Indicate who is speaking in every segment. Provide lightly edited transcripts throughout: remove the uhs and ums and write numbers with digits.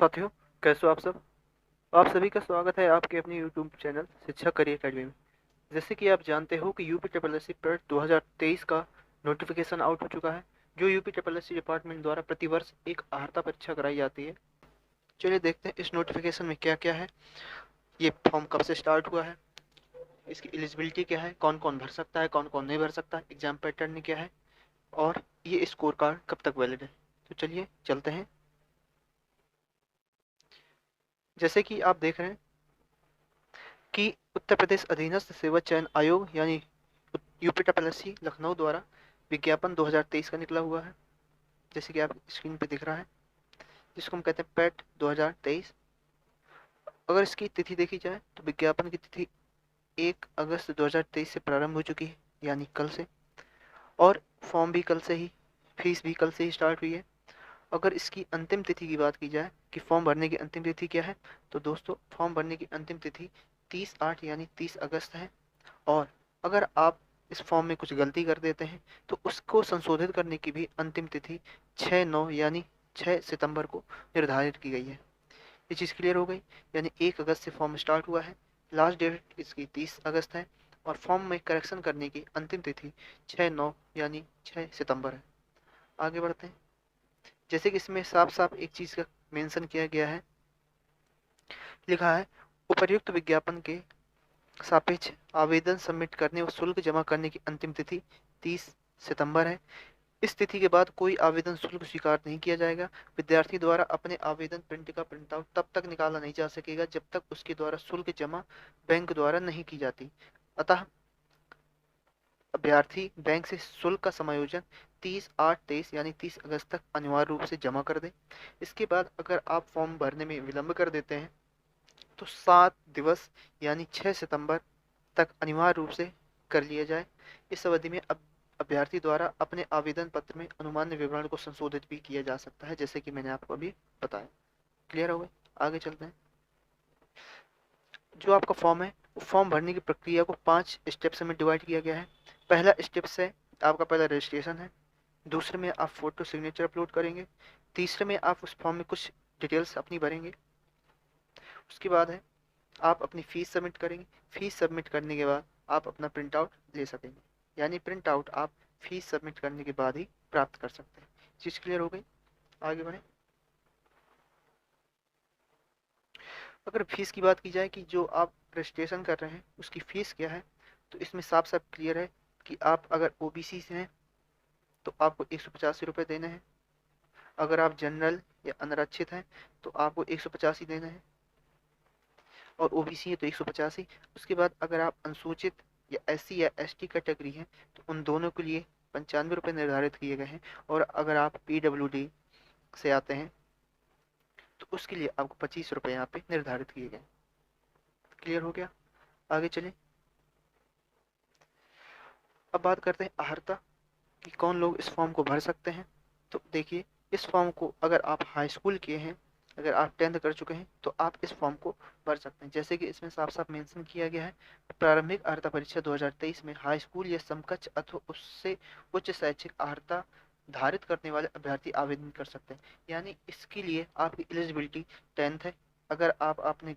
Speaker 1: साथियों, कैसे हो आप सब। आप सभी का स्वागत है आपके अपने YouTube channel Shiksha career academy में। जैसे कि आप जानते हो कि UP triple S C PET 2023 का नोटिफिकेशन आउट हो चुका है, जो UP triple S C department द्वारा प्रतिवर्ष एक अर्हता परीक्षा कराई जाती है। चलिए देखते हैं इस नोटिफिकेशन में क्या क्या है, ये फॉर्म कब से स्टार्ट हुआ है, इसकी एलिजिबिलिटी क्या है, कौन कौन भर सकता है, कौन कौन नहीं भर सकता, एग्जाम पैटर्न क्या है, और ये स्कोर कार्ड कब तक वैलिड है। तो चलिए चलते हैं। जैसे कि आप देख रहे हैं कि उत्तर प्रदेश अधीनस्थ सेवा चयन आयोग यानी यूपीटीपीएससी लखनऊ द्वारा विज्ञापन 2023 का निकला हुआ है, जैसे कि आप स्क्रीन पे दिख रहा है, जिसको हम कहते हैं पैट 2023। अगर इसकी तिथि देखी जाए तो विज्ञापन की तिथि 1 अगस्त 2023 से प्रारंभ हो चुकी है, यानी कल से। और फॉर्म भी कल से ही, फीस भी कल से ही स्टार्ट हुई है। अगर इसकी अंतिम तिथि की बात की जाए कि फॉर्म भरने की अंतिम तिथि क्या है, तो दोस्तों फॉर्म भरने की अंतिम तिथि 30/8 यानी 30 अगस्त है। और अगर आप इस फॉर्म में कुछ गलती कर देते हैं तो उसको संशोधित करने की भी अंतिम तिथि 6/9 यानी 6 सितंबर को निर्धारित की गई है। ये चीज़ क्लियर हो गई, यानी 1 अगस्त से फॉर्म स्टार्ट हुआ है, लास्ट डेट इसकी 30 अगस्त है, और फॉर्म में करेक्शन करने की अंतिम तिथि 6/9 यानी 6 सितंबर है। आगे बढ़ते हैं। जैसे कि इसमें साफ साफ एक चीज़ का मेंशन किया गया है, लिखा है उपर्युक्त विज्ञापन के सापेक्ष आवेदन सबमिट करने व शुल्क जमा करने की अंतिम तिथि 30 सितंबर है। इस तिथि के बाद कोई आवेदन शुल्क स्वीकार नहीं किया जाएगा। विद्यार्थी द्वारा अपने आवेदन प्रिंट का प्रिंट आउट तब तक निकाला नहीं जा सकेगा जब तक उसके द्वारा शुल्क जमा बैंक द्वारा नहीं की जाती। अतः अभ्यर्थी बैंक से शुल्क का समायोजन 30/8/23 यानी 30 अगस्त तक अनिवार्य रूप से जमा कर दे। इसके बाद अगर आप फॉर्म भरने में विलंब कर देते हैं तो 7 दिवस यानी 6 सितंबर तक अनिवार्य रूप से कर लिया जाए। इस अवधि में अब अभ्यर्थी द्वारा अपने आवेदन पत्र में अनुमान्य विवरण को संशोधित भी किया जा सकता है, जैसे कि मैंने आपको अभी बताया। क्लियर हो गए, आगे चलते हैं। जो आपका फॉर्म है वो फॉर्म भरने की प्रक्रिया को 5 स्टेप्स में डिवाइड किया गया है। पहला स्टेप है आपका पहला रजिस्ट्रेशन है, दूसरे में आप फोटो सिग्नेचर अपलोड करेंगे, तीसरे में आप उस फॉर्म में कुछ डिटेल्स अपनी भरेंगे, उसके बाद है आप अपनी फीस सबमिट करेंगे। फीस सबमिट करने के बाद आप अपना प्रिंट आउट ले सकेंगे, यानी प्रिंट आउट आप फीस सबमिट करने के बाद ही प्राप्त कर सकते हैं। चीज़ क्लियर हो गई, आगे बढ़े। अगर फीस की बात की जाए कि जो आप रजिस्ट्रेशन कर रहे हैं उसकी फ़ीस क्या है, तो इसमें साफ साफ क्लियर है कि आप अगर ओबीसी से हैं तो आपको 185 रुपये देने हैं, अगर आप जनरल या अनारक्षित हैं तो आपको 185 देने हैं, और ओबीसी है तो 185 ही। उसके बाद अगर आप अनुसूचित या एससी या एसटी कैटेगरी हैं तो उन दोनों के लिए 95 रुपये निर्धारित किए गए हैं, और अगर आप पीडब्ल्यूडी से आते हैं तो उसके लिए आपको 25 रुपये यहाँ पे निर्धारित किए गए। क्लियर हो गया, आगे चलें। अब बात करते हैं अहर्ता कि कौन लोग इस फॉर्म को भर सकते हैं। तो देखिए, इस फॉर्म को अगर आप हाई स्कूल किए हैं, अगर आप 10th कर चुके हैं तो आप इस फॉर्म को भर सकते हैं। जैसे कि इसमें साफ साफ मेंशन किया गया है, प्रारंभिक अर्हता परीक्षा 2023 में हाई स्कूल या समकक्ष अथवा उससे उच्च शैक्षिक अर्हता धारित करने वाले अभ्यर्थी आवेदन कर सकते हैं। यानी इसके लिए आपकी एलिजिबिलिटी 10th है। अगर आप आपने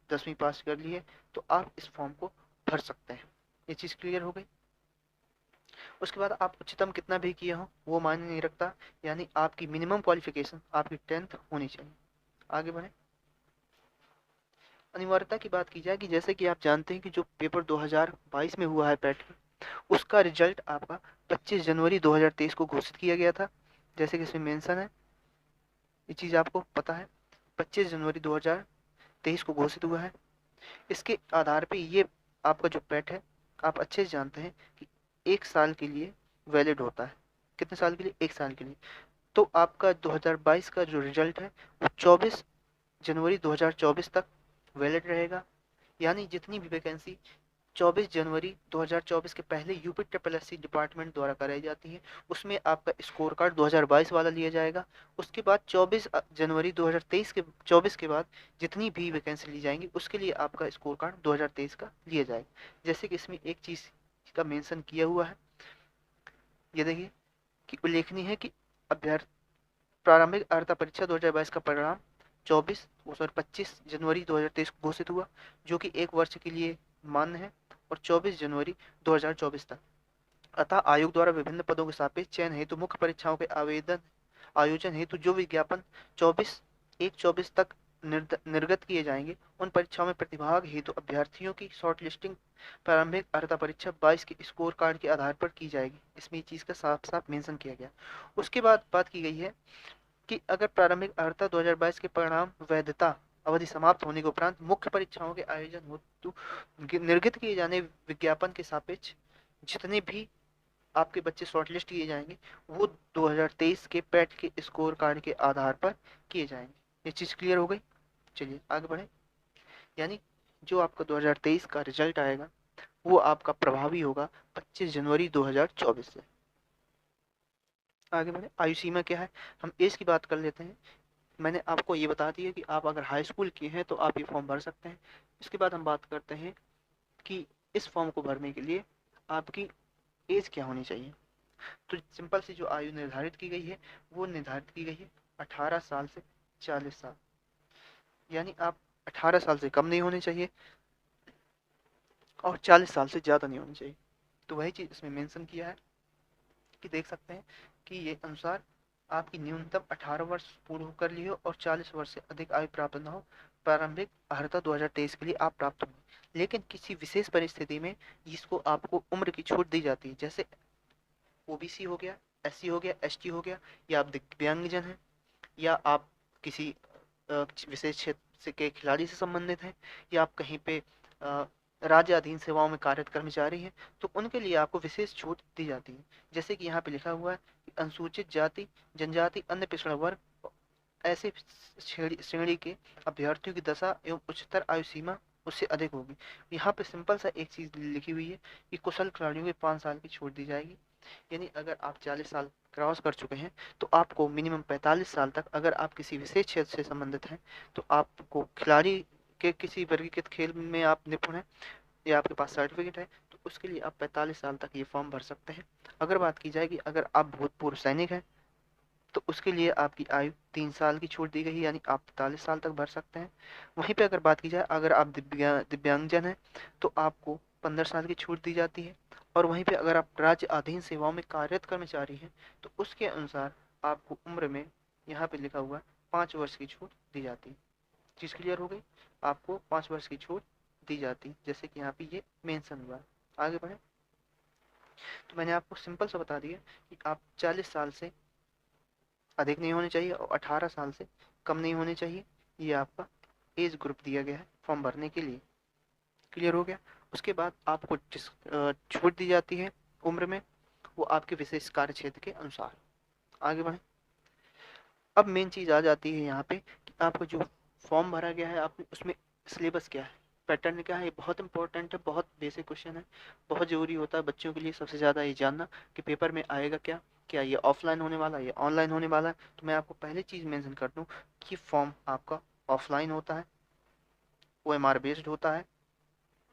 Speaker 1: 10वीं पास कर ली है तो आप इस फॉर्म को भर सकते हैं। ये चीज़ क्लियर हो गई। उसके बाद आप उच्चतम कितना भी किए हो वो मायने नहीं रखता, यानी आपकी मिनिमम क्वालिफिकेशन आपकी 10th होनी चाहिए। आगे बढ़े। अनिवार्यता की बात की जाए कि जैसे कि आप जानते हैं कि जो पेपर 2022 में हुआ है पैट का, उसका रिजल्ट आपका 25 जनवरी 2023 को घोषित किया गया था, जैसे कि इसमें मेंशन है। ये चीज़ आपको पता है, 25 जनवरी 2023 को घोषित हुआ है। इसके आधार पे ये आपका जो पैट है, आप अच्छे से जानते हैं कि 1 साल के लिए वैलिड होता है। कितने साल के लिए? 1 साल के लिए। तो आपका 2022 का जो रिजल्ट है वो 24 जनवरी 2024 तक वैलिड रहेगा। यानी जितनी भी वैकेंसी 24 जनवरी 2024 के पहले UP triple S C department द्वारा कराई जाती है, उसमें आपका स्कोर कार्ड 2022 वाला लिया जाएगा। उसके बाद 24 जनवरी 2023 के 24 के बाद जितनी भी वैकेंसी ली जाएंगी उसके लिए आपका स्कोर कार्ड 2023 का लिया जाएगा। जैसे कि इसमें एक चीज़ का मेंशन किया हुआ है, ये देखिए कि उल्लेखनीय है कि अभ्यर्थी प्रारंभिक अर्हता परीक्षा 2022 का परिणाम 25 जनवरी 2023 को घोषित हुआ, जो कि 1 वर्ष के लिए मान्य है, और 24 जनवरी 2024 तक। अतः आयोग द्वारा विभिन्न पदों के सापेक्ष चयन हेतु मुख्य परीक्षाओं के आयोजन हेतु जो विज्ञापन 24 तक निर्गत किए जाएंगे, उन परीक्षाओं में प्रतिभाग हेतु अभ्यर्थियों की शॉर्ट लिस्टिंग प्रारंभिक अर्हता परीक्षा 22 के स्कोर कार्ड के आधार पर की जाएगी। इसमें ये चीज का साफ साफ मेंशन किया गया। उसके बाद बात की गई है कि अगर प्रारंभिक अर्हता 2022 के परिणाम वैधता अवधि समाप्त होने के उपरांत मुख्य परीक्षाओं के आयोजन हेतु निर्गत किए जाने विज्ञापन के सापेक्ष जितने भी आपके बच्चे शॉर्टलिस्ट किए जाएंगे, वो 2023 के पैट के स्कोर कार्ड के आधार पर किए जाएंगे। ये चीज क्लियर हो गई। चलिए आगे बढ़े। यानी जो आपका 2023 का रिजल्ट आएगा वो आपका प्रभावी होगा 25 जनवरी 2024 से। आगे बढ़े। आयु सीमा क्या है, हम एज की बात कर लेते हैं। मैंने आपको ये बता दिया कि आप अगर हाई स्कूल किए हैं तो आप ये फॉर्म भर सकते हैं। इसके बाद हम बात करते हैं कि इस फॉर्म को भरने के लिए आपकी एज क्या होनी चाहिए। तो सिंपल सी जो आयु निर्धारित की गई है वो निर्धारित की गई है 18 साल से 40 साल। यानी आप 18 साल से कम नहीं होने चाहिए और 40 साल से ज़्यादा नहीं होनी चाहिए। तो वही चीज़ इसमें मेंशन किया है कि देख सकते हैं कि ये अनुसार आपकी न्यूनतम 18 वर्ष पूर्ण कर ली हो और 40 वर्ष से अधिक आयु प्राप्त न हो, प्रारंभिक अर्हता 2023 के लिए आप प्राप्त होंगे। लेकिन किसी विशेष परिस्थिति में जिसको आपको उम्र की छूट दी जाती है, जैसे ओबीसी हो गया, एससी हो गया, एसटी हो गया, या आप दिव्यांगजन हैं, या आप किसी विशेष क्षेत्र के खिलाड़ी से संबंधित हैं, या आप कहीं पे राज्य अधीन सेवाओं में कार्यरत कर्मचारी हैं, तो उनके लिए आपको विशेष छूट दी जाती है। जैसे कि यहाँ पे लिखा हुआ है कि अनुसूचित जाति, जनजाति, अन्य पिछड़ा वर्ग, ऐसे श्रेणी के अभ्यर्थियों की दशा एवं उच्चतर आयु सीमा उससे अधिक होगी। यहाँ पे सिंपल सा एक चीज लिखी हुई है कि कुशल खिलाड़ियों को 5 साल की छूट दी जाएगी। यानी अगर आप 40 साल क्रॉस कर चुके हैं तो आपको मिनिमम 45 साल तक, अगर आप किसी विशेष क्षेत्र से संबंधित हैं, तो आपको खिलाड़ी के किसी वर्गीकृत खेल में आप निपुण हैं या आपके पास सर्टिफिकेट है, तो उसके लिए आप 45 साल तक ये फॉर्म भर सकते हैं। अगर बात की जाए कि अगर आप भूतपूर्व सैनिक हैं तो उसके लिए आपकी आयु 3 साल की छूट दी गई है, यानी आप 45 साल तक भर सकते हैं। वहीं पे अगर बात की जाए अगर आप दिव्यांगजन हैं तो आपको 15 साल की छूट दी जाती है। और वहीं पे अगर आप राज्य अधीन सेवाओं में कार्यरत कर्मचारी हैं तो उसके अनुसार आपको उम्र में यहाँ पे लिखा हुआ 5 वर्ष की छूट दी जाती है। चीज़ क्लियर हो गई। आपको 5 वर्ष की छूट दी जाती है, जैसे कि यहाँ पे ये मेंशन हुआ है। आगे बढ़े। तो मैंने आपको सिंपल सा बता दिया कि आप 40 साल से अधिक नहीं होने चाहिए और 18 साल से कम नहीं होने चाहिए। ये आपका एज ग्रुप दिया गया है फॉर्म भरने के लिए। क्लियर हो गया। उसके बाद आपको छूट दी जाती है उम्र में, वो आपके विशेष कार्य क्षेत्र के अनुसार। आगे बढ़े। अब मेन चीज़ आ जाती है यहाँ पे कि आपका जो फॉर्म भरा गया है आपने, उसमें सिलेबस क्या है, पैटर्न क्या है। ये बहुत इंपॉर्टेंट है, बहुत बेसिक क्वेश्चन है, बहुत ज़रूरी होता है बच्चों के लिए सबसे ज़्यादा ये जानना कि पेपर में आएगा क्या, क्या ये ऑफलाइन होने वाला है या ऑनलाइन होने वाला है। तो मैं आपको पहले चीज़ मेंशन कर दूं कि फॉर्म आपका ऑफलाइन होता है, OMR बेस्ड होता है।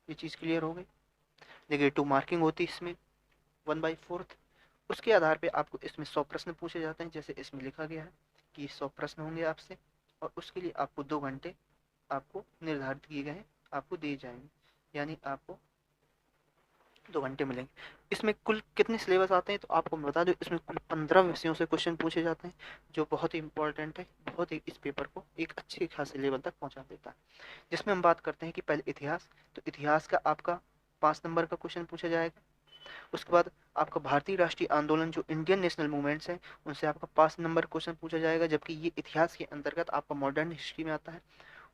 Speaker 1: ये चीज़ क्लियर हो गई। नेगेटिव मार्किंग होती है इसमें 1/4। उसके आधार पे आपको इसमें 100 प्रश्न पूछे जाते हैं, जैसे इसमें लिखा गया है कि 100 प्रश्न होंगे आपसे, और उसके लिए आपको 2 घंटे आपको निर्धारित किए गए हैं, आपको दिए जाएंगे। यानी आपको 2 घंटे मिलेंगे। इसमें कुल कितने सिलेबस आते हैं तो आपको मैं बता दूं, इसमें कुल 15 विषयों से क्वेश्चन पूछे जाते हैं, जो बहुत ही इंपॉर्टेंट है, बहुत ही इस पेपर को एक अच्छे खासे लेवल तक पहुंचा देता है। जिसमें हम बात करते हैं कि पहले इतिहास, तो इतिहास का आपका 5 नंबर का क्वेश्चन पूछा जाएगा। उसके बाद आपका भारतीय राष्ट्रीय आंदोलन जो इंडियन नेशनल मूवमेंट्स हैं उनसे आपका 5 नंबर क्वेश्चन पूछा जाएगा, जबकि ये इतिहास के अंतर्गत आपका मॉडर्न हिस्ट्री में आता है।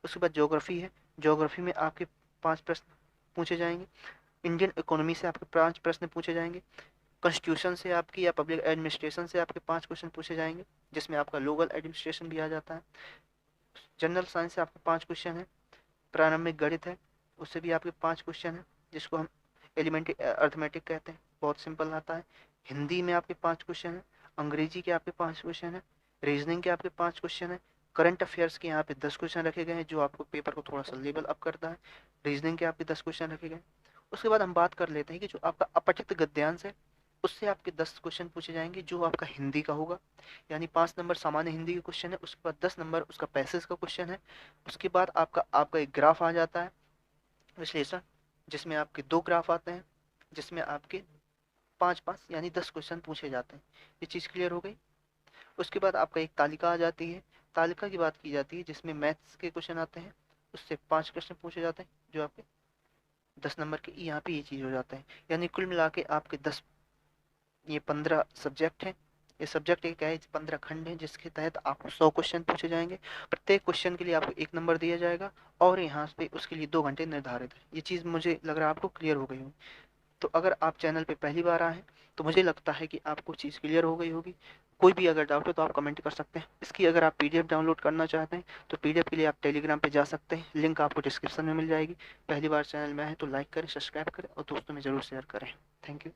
Speaker 1: उसके बाद ज्योग्राफी है, ज्योग्राफी में आपके 5 प्रश्न पूछे जाएंगे। इंडियन इकोनॉमी से आपके 5 प्रश्न पूछे जाएंगे। कॉन्स्टिट्यूशन से आपकी या पब्लिक एडमिनिस्ट्रेशन से आपके 5 क्वेश्चन पूछे जाएंगे, जिसमें आपका लोकल एडमिनिस्ट्रेशन भी आ जाता है। जनरल साइंस से आपके 5 क्वेश्चन है। प्रारंभिक गणित है, उससे भी आपके 5 क्वेश्चन है, जिसको हम एलिमेंट्री अर्थमेटिक कहते हैं, बहुत सिंपल आता है। हिंदी में आपके 5 क्वेश्चन है। अंग्रेजी के आपके 5 क्वेश्चन है। रीजनिंग के आपके 5 क्वेश्चन है। करंट अफेयर्स के यहाँ पे 10 क्वेश्चन रखे गए हैं, जो आपको पेपर को थोड़ा सा लेवल अप करता है। रीजनिंग के आपके 10 क्वेश्चन रखे गए। उसके बाद हम बात कर लेते हैं कि जो आपका अपठित गद्यांश है उससे आपके 10 क्वेश्चन पूछे जाएंगे जो आपका हिंदी का होगा, यानी 5 नंबर सामान्य हिंदी के क्वेश्चन है, उसके बाद 10 नंबर उसका पैसेज का क्वेश्चन है। उसके बाद आपका आपका एक ग्राफ आ जाता है विश्लेषण, जिसमें आपके 2 ग्राफ आते हैं, जिसमें आपके 5-5 यानी 10 क्वेश्चन पूछे जाते हैं। ये चीज़ क्लियर हो गई। उसके बाद आपका एक तालिका आ जाती है, तालिका की बात की जाती है जिसमें मैथ्स के क्वेश्चन आते हैं, उससे 5 प्रश्न पूछे जाते हैं जो आपके 10 नंबर के, यहाँ पे ये चीज़ हो जाता है। यानी कुल मिला के आपके 10, ये 15 सब्जेक्ट हैं। ये सब्जेक्ट एक है, 15 खंड हैं, जिसके तहत आपको 100 क्वेश्चन पूछे जाएंगे। प्रत्येक क्वेश्चन के लिए आपको 1 नंबर दिया जाएगा और यहाँ पे उसके लिए 2 घंटे निर्धारित है। ये चीज़ मुझे लग रहा है आपको क्लियर हो गई होगी। तो अगर आप चैनल पे पहली बार आए हैं तो मुझे लगता है कि आपको चीज़ क्लियर हो गई होगी। कोई भी अगर डाउट हो तो आप कमेंट कर सकते हैं। इसकी अगर आप पीडीएफ डाउनलोड करना चाहते हैं तो पीडीएफ के लिए आप टेलीग्राम पे जा सकते हैं, लिंक आपको डिस्क्रिप्शन में मिल जाएगी। पहली बार चैनल में आए तो लाइक करें, सब्सक्राइब करें और दोस्तों में ज़रूर शेयर करें। Thank you.